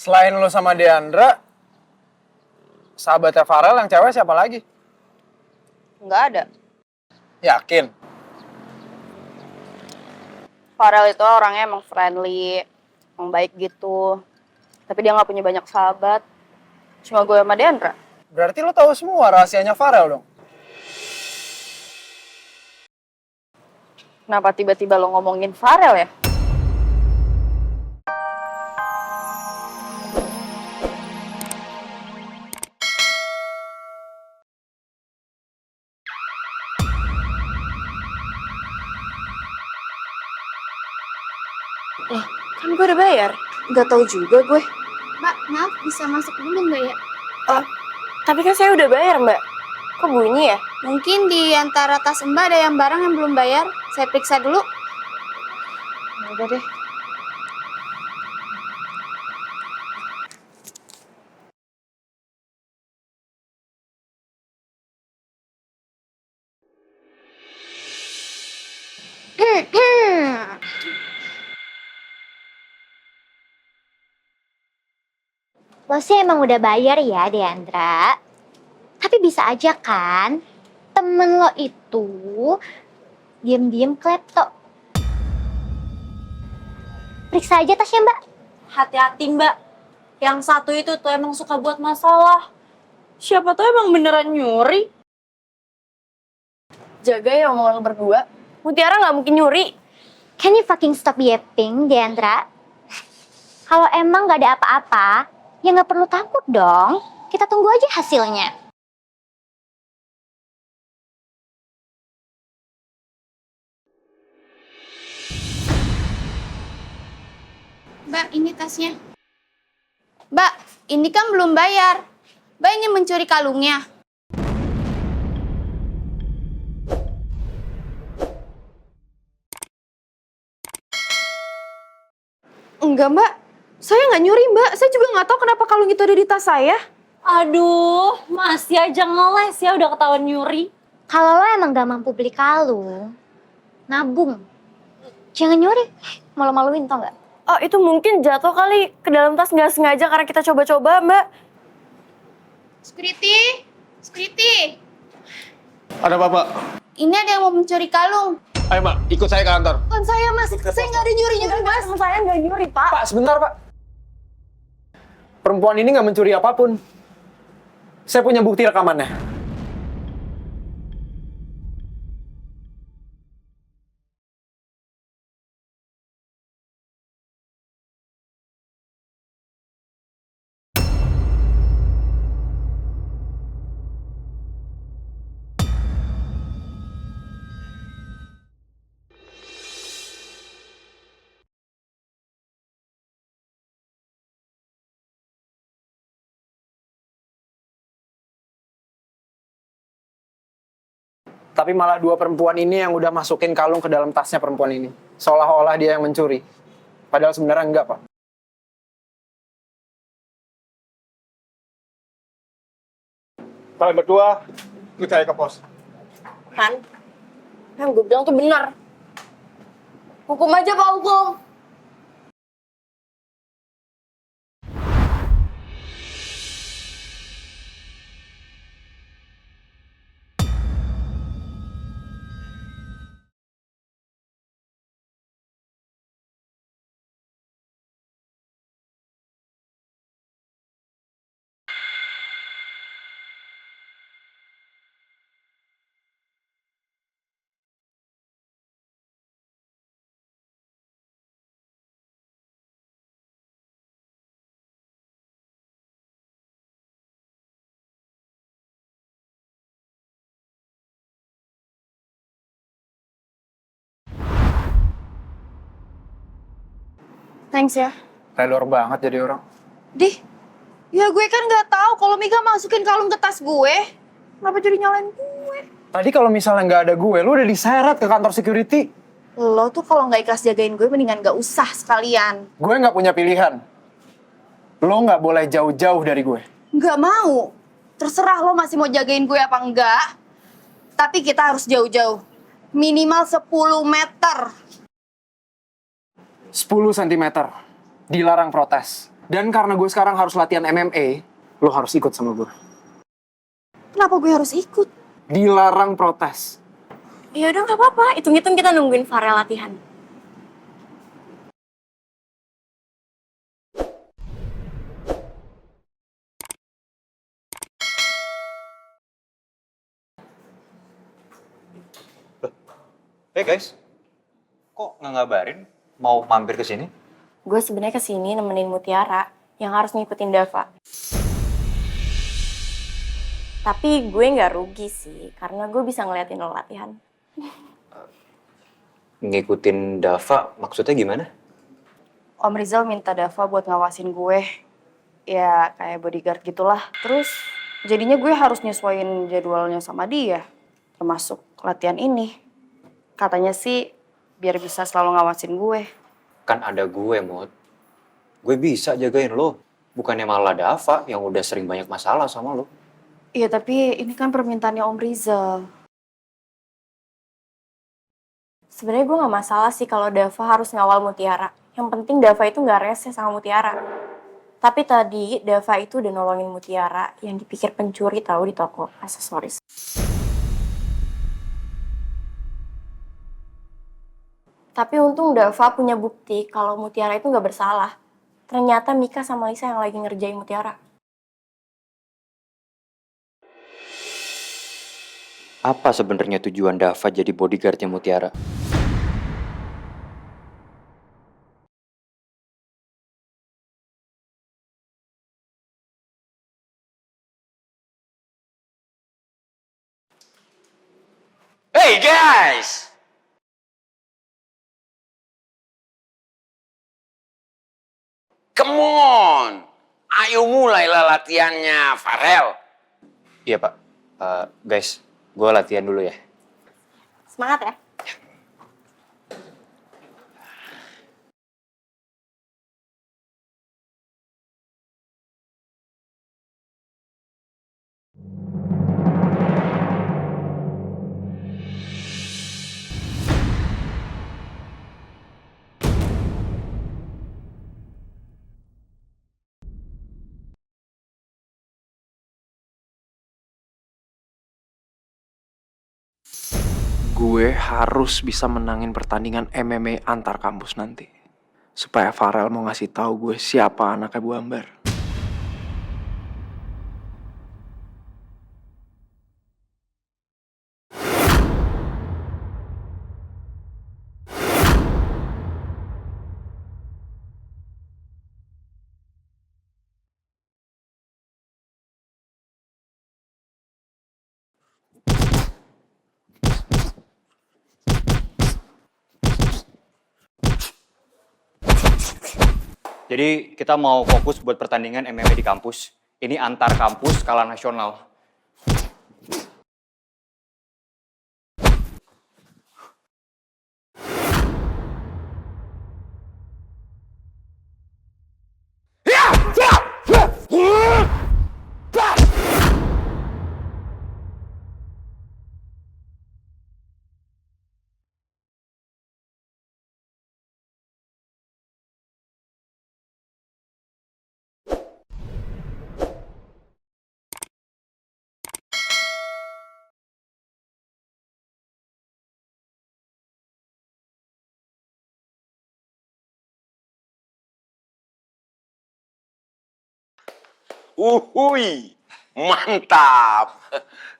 Selain lo sama Deandra, sahabatnya Farel yang cewek siapa lagi? Nggak ada. Yakin? Farel itu orangnya emang friendly, emang baik gitu. Tapi dia nggak punya banyak sahabat. Cuma gue sama Deandra. Berarti lo tahu semua rahasianya Farel dong? Kenapa tiba-tiba lo ngomongin Farel ya? Loh, kan gue udah bayar. Nggak tahu juga gue. Mbak, maaf bisa masuk dulu nggak ya? Tapi kan saya udah bayar, Mbak. Kok bunyi ya? Mungkin di antara tas Mbak ada yang barang yang belum bayar. Saya periksa dulu. Udah deh. Lo sih emang udah bayar ya, Deandra. Tapi bisa aja kan, temen lo itu diem-diem klepto. Periksa aja tasnya, Mbak. Hati-hati Mbak, yang satu itu tuh emang suka buat masalah. Siapa tuh emang beneran nyuri? Jaga ya omongan lo berdua. Mutiara nggak mungkin nyuri. Can you fucking stop yapping, Deandra? Kalau emang gak ada apa-apa, ya gak perlu takut dong. Kita tunggu aja hasilnya. Mbak, ini tasnya. Mbak, ini kan belum bayar. Mbak ingin mencuri kalungnya. Enggak, Mbak. Saya nggak nyuri, Mbak. Saya juga nggak tahu kenapa kalung itu ada di tas saya. Aduh, masih aja ngeles ya udah ketahuan nyuri. Kalau lo emang gak mampu beli kalung, nabung. Jangan nyuri. Malu-maluin tau gak? Oh, itu mungkin jatuh kali ke dalam tas nggak sengaja karena kita coba-coba, Mbak. Security, security. Ada apa, Pak? Ini ada yang mau mencuri kalung. Ayo, Mbak, ikut saya ke kantor. Kan saya masih, saya nggak ada nyuri-nyuri, Mas. Saya nggak nyuri, Pak. Pak, sebentar, Pak. Perempuan ini nggak mencuri apapun. Saya punya bukti rekamannya. Tapi malah dua perempuan ini yang udah masukin kalung ke dalam tasnya perempuan ini. Seolah-olah dia yang mencuri. Padahal sebenarnya enggak, Pak. Kalian berdua, ikut saya ke pos. Kan? Yang gue bilang tuh benar. Hukum aja, Pak, hukum. Thanks ya. Relor banget jadi orang. Dih, ya gue kan nggak tahu kalau Mika masukin kalung ke tas gue. Kenapa jadi nyalain gue? Tadi kalau misalnya nggak ada gue, lu udah diseret ke kantor security. Lo tuh kalau nggak ikhlas jagain gue, mendingan nggak usah sekalian. Gue nggak punya pilihan. Lo nggak boleh jauh-jauh dari gue. Nggak mau. Terserah lo masih mau jagain gue apa enggak. Tapi kita harus jauh-jauh. Minimal 10 meter. 10 cm. Dilarang protes. Dan karena gue sekarang harus latihan MMA, lo harus ikut sama gue. Kenapa gue harus ikut? Dilarang protes. Ya udah nggak apa-apa. Hitung-hitung kita nungguin Farel latihan. Hey guys, kok nggak ngabarin mau mampir ke sini? Gue sebenarnya kesini nemenin Mutiara yang harus ngikutin Dava. Tapi gue nggak rugi sih, karena gue bisa ngeliatin lo latihan. Ngikutin Dava maksudnya gimana? Om Rizal minta Dava buat ngawasin gue. Ya kayak bodyguard gitulah. Terus jadinya gue harus nyesuaiin jadwalnya sama dia. Termasuk latihan ini. Katanya sih biar bisa selalu ngawasin gue. Kan ada gue, Mut. Gue bisa jagain lo. Bukannya malah Dava yang udah sering banyak masalah sama lo. Iya tapi ini kan permintaannya Om Rizal. Sebenarnya gue nggak masalah sih kalau Dava harus ngawal Mutiara. Yang penting Dava itu nggak rese sama Mutiara. Tapi tadi Dava itu udah nolongin Mutiara yang dipikir pencuri tahu di toko aksesoris. Tapi untung Dava punya bukti kalau Mutiara itu nggak bersalah. Ternyata Mika sama Lisa yang lagi ngerjain Mutiara. Apa sebenarnya tujuan Dava jadi bodyguardnya Mutiara? Hey guys! Come on! Ayo mulailah latihannya, Farel. Iya, Pak. Guys, gue latihan dulu ya. Semangat ya. Gue harus bisa menangin pertandingan MMA antar kampus nanti. Supaya Farel mau ngasih tahu gue siapa anaknya Bu Ambar. Jadi kita mau fokus buat pertandingan MMA di kampus. Ini antar kampus skala nasional. Uhui, mantap.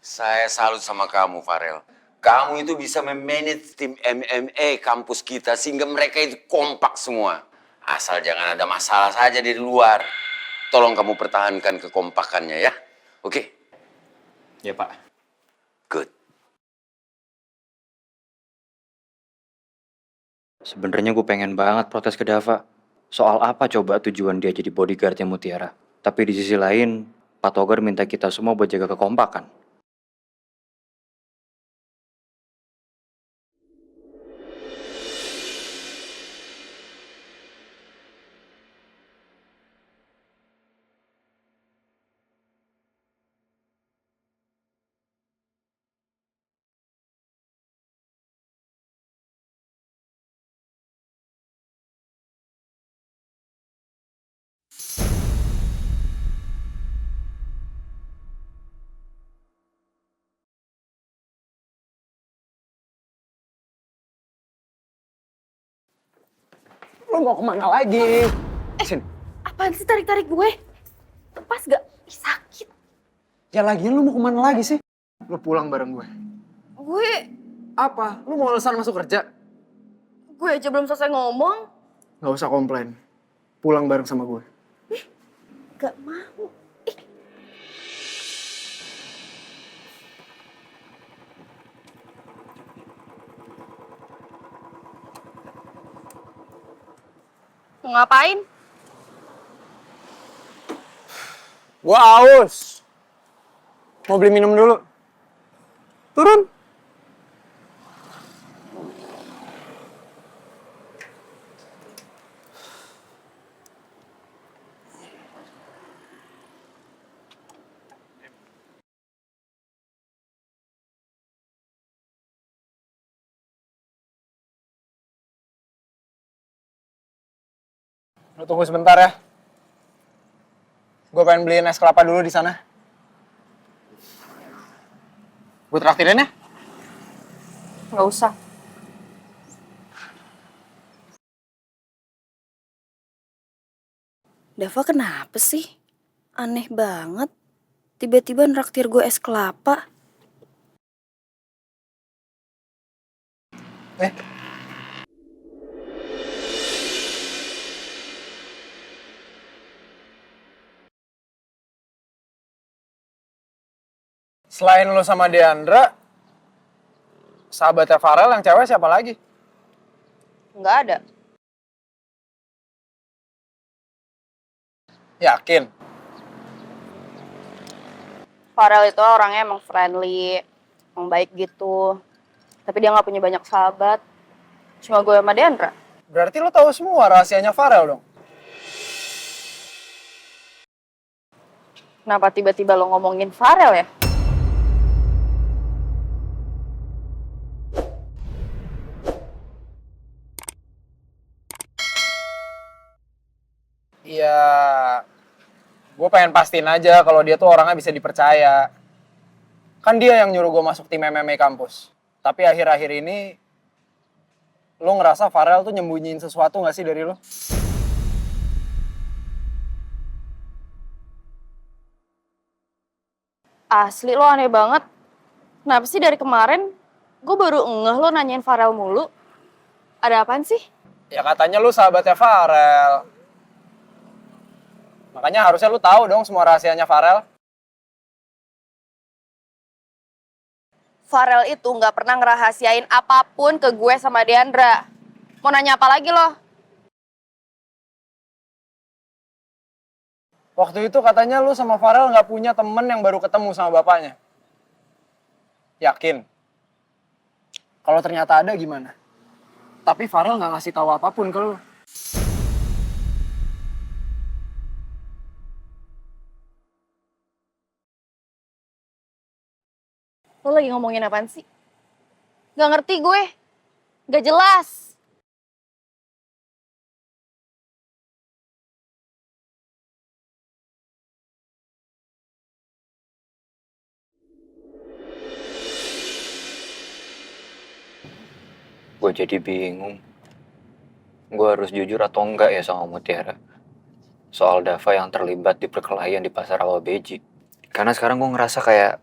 Saya salut sama kamu, Farel. Kamu itu bisa memanage tim MMA kampus kita sehingga mereka itu kompak semua. Asal jangan ada masalah saja di luar. Tolong kamu pertahankan kekompakannya ya. Oke? Ya, Pak. Good. Sebenarnya gue pengen banget protes ke Dava. Soal apa coba tujuan dia jadi bodyguardnya Mutiara. Tapi di sisi lain, Pak Togar minta kita semua buat jaga kekompakan. lu mau kemana lagi? Sini. Apaan sih tarik-tarik gue? Lepas gak? Ih, sakit. Ya lagian lu mau kemana lagi sih? Lu pulang bareng gue. Gue Apa? Lu mau alasan masuk kerja? aja belum selesai ngomong. Gak usah komplain. Pulang bareng sama gue. Gak mau. Mau ngapain? Gua haus. Mau beli minum dulu. Turun. Lu tunggu sebentar ya. Gue pengen beliin es kelapa dulu di sana. Gue traktirin ya. Nggak usah. Dava kenapa sih? Aneh banget. Tiba-tiba nraktir gue es kelapa. Selain lo sama Deandra, sahabatnya Farel yang cewek siapa lagi? Nggak ada. Yakin? Farel itu orangnya emang friendly, emang baik gitu. Tapi dia nggak punya banyak sahabat. Cuma gue sama Deandra. Berarti lo tahu semua rahasianya Farel dong? Kenapa tiba-tiba lo ngomongin Farel ya? Iya, gue pengen pastiin aja kalau dia tuh orangnya bisa dipercaya. Kan dia yang nyuruh gue masuk tim MMA kampus. Tapi akhir-akhir ini, lo ngerasa Farel tuh nyembunyiin sesuatu gak sih dari lo? Asli lo aneh banget. Kenapa sih dari kemarin gue baru ngeh lo nanyain Farel mulu? Ada apaan sih? Ya katanya lo sahabatnya Farel. Makanya harusnya lo tahu dong semua rahasianya Farel. Farel itu nggak pernah ngerahasiain apapun ke gue sama Deandra. Mau nanya apa lagi lo? Waktu itu katanya lu sama Farel nggak punya temen yang baru ketemu sama bapaknya. Yakin? Kalau ternyata ada gimana? Tapi Farel nggak ngasih tahu apapun ke lu. Lo lagi ngomongin apaan sih? Gak ngerti gue. Gak jelas. Gue jadi bingung. Gue harus jujur atau enggak ya sama Mutiara. Soal Dava yang terlibat di perkelahian di pasar Rawabeji. Karena sekarang gue ngerasa kayak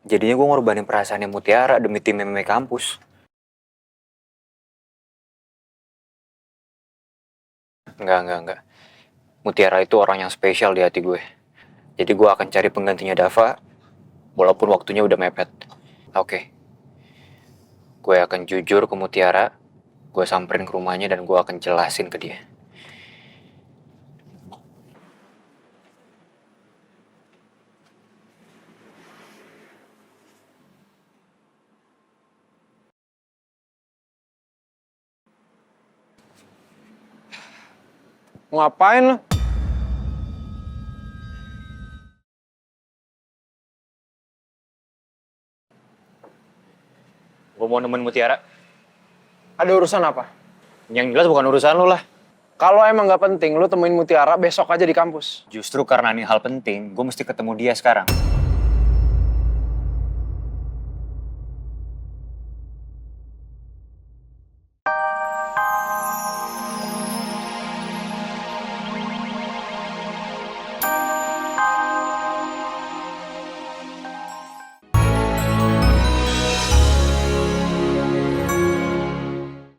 jadinya gue ngorbanin perasaannya Mutiara demi tim MMA kampus. Enggak. Mutiara itu orang yang spesial di hati gue. Jadi gue akan cari penggantinya Dava, walaupun waktunya udah mepet. Oke. Gue akan jujur ke Mutiara, gue samperin ke rumahnya dan gue akan jelasin ke dia. Mau ngapain lu? Gue mau nemuin Mutiara. Ada urusan apa? Yang jelas bukan urusan lu lah. Kalau emang nggak penting, lu temuin Mutiara besok aja di kampus. Justru karena ini hal penting, gue mesti ketemu dia sekarang.